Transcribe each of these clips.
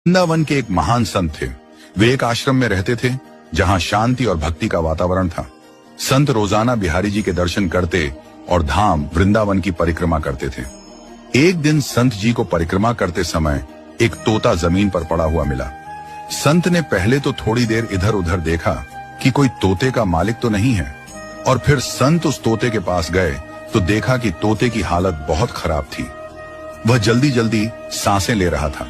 वृंदावन के एक महान संत थे। वे एक आश्रम में रहते थे जहां शांति और भक्ति का वातावरण था। संत रोजाना बिहारी जी के दर्शन करते और धाम वृंदावन की परिक्रमा करते थे। एक दिन संत जी को परिक्रमा करते समय एक तोता जमीन पर पड़ा हुआ मिला। संत ने पहले तो थोड़ी देर इधर उधर देखा कि कोई तोते का मालिक तो नहीं है, और फिर संत उस तोते के पास गए तो देखा कि तोते की हालत बहुत खराब थी। वह जल्दी जल्दी सांसें ले रहा था।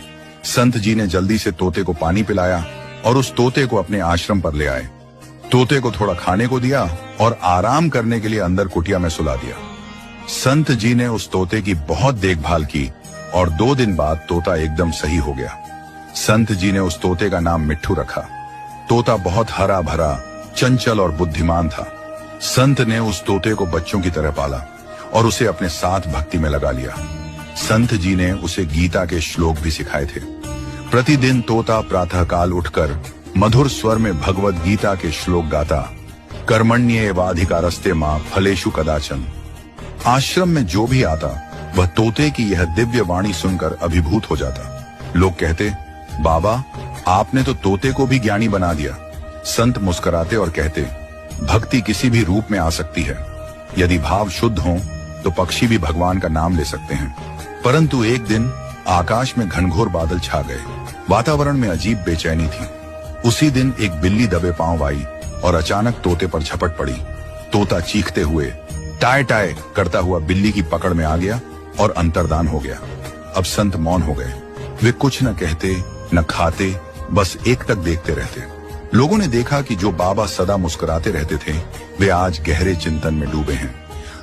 संत जी ने जल्दी से तोते को पानी पिलाया और उस तोते को अपने आश्रम पर ले आए। तोते को थोड़ा खाने को दिया और आराम करने के लिए अंदर कुटिया में सुला दिया। संत जी ने उस तोते की बहुत देखभाल की और 2 दिन बाद तोता एकदम सही हो गया। संत जी ने उस तोते का नाम मिट्ठू रखा। तोता बहुत हरा भरा, चंचल और बुद्धिमान था। संत ने उस तोते को बच्चों की तरह पाला और उसे अपने साथ भक्ति में लगा लिया। संत जी ने उसे गीता के श्लोक भी सिखाए थे। प्रतिदिन तोता प्रातःकाल उठकर मधुर स्वर में भगवत गीता के श्लोक गाता। कर्मण्येवाधिकारस्ते मां फलेषु कदाचन। आश्रम में जो भी आता वह तोते की यह दिव्य वाणी सुनकर अभिभूत हो जाता। लोग कहते, बाबा आपने तो तोते को भी ज्ञानी बना दिया। संत मुस्कुराते और कहते, भक्ति किसी भी रूप में आ सकती है। यदि भाव शुद्ध हो तो पक्षी भी भगवान का नाम ले सकते हैं। परंतु एक दिन आकाश में घनघोर बादल छा गए। वातावरण में अजीब बेचैनी थी। उसी दिन एक बिल्ली दबे पांव आई और अचानक तोते पर झपट पड़ी। तोता चीखते हुए टाय टाय करता हुआ बिल्ली की पकड़ में आ गया और अंतर्धान हो गया। अब संत मौन हो गए। वे कुछ न कहते न खाते, बस एक तक देखते रहते। लोगों ने देखा कि जो बाबा सदा मुस्कुराते रहते थे वे आज गहरे चिंतन में डूबे हैं।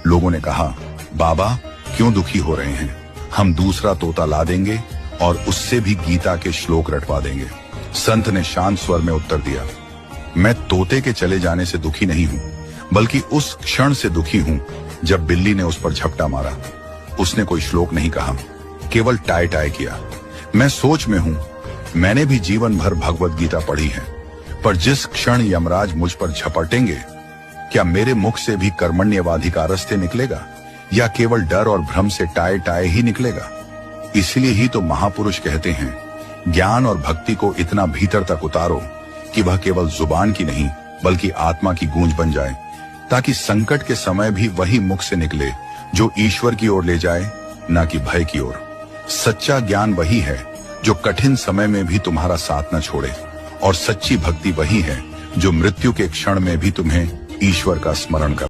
लोगों ने कहा, बाबा क्यों दुखी हो रहे हैं? हम दूसरा तोता ला देंगे और उससे भी गीता के श्लोक रटवा देंगे। संत ने शांत स्वर में उत्तर दिया, मैं तोते के चले जाने से दुखी नहीं हूं, बल्कि उस क्षण से दुखी हूं जब बिल्ली ने उस पर झपटा मारा। उसने कोई श्लोक नहीं कहा, केवल टाय टाय किया। मैं सोच में हूं, मैंने भी जीवन भर भगवत गीता पढ़ी है, पर जिस क्षण यमराज मुझ पर झपटेंगे, क्या मेरे मुख से भी कर्मण्येवाधिकारस्ते निकलेगा या केवल डर और भ्रम से टाय टाय ही निकलेगा? इसलिए ही तो महापुरुष कहते हैं, ज्ञान और भक्ति को इतना भीतर तक उतारो कि वह केवल जुबान की नहीं बल्कि आत्मा की गूंज बन जाए, ताकि संकट के समय भी वही मुख से निकले जो ईश्वर की ओर ले जाए, न कि भय की ओर। सच्चा ज्ञान वही है जो कठिन समय में भी तुम्हारा साथ न छोड़े, और सच्ची भक्ति वही है जो मृत्यु के क्षण में भी तुम्हें ईश्वर का स्मरण कर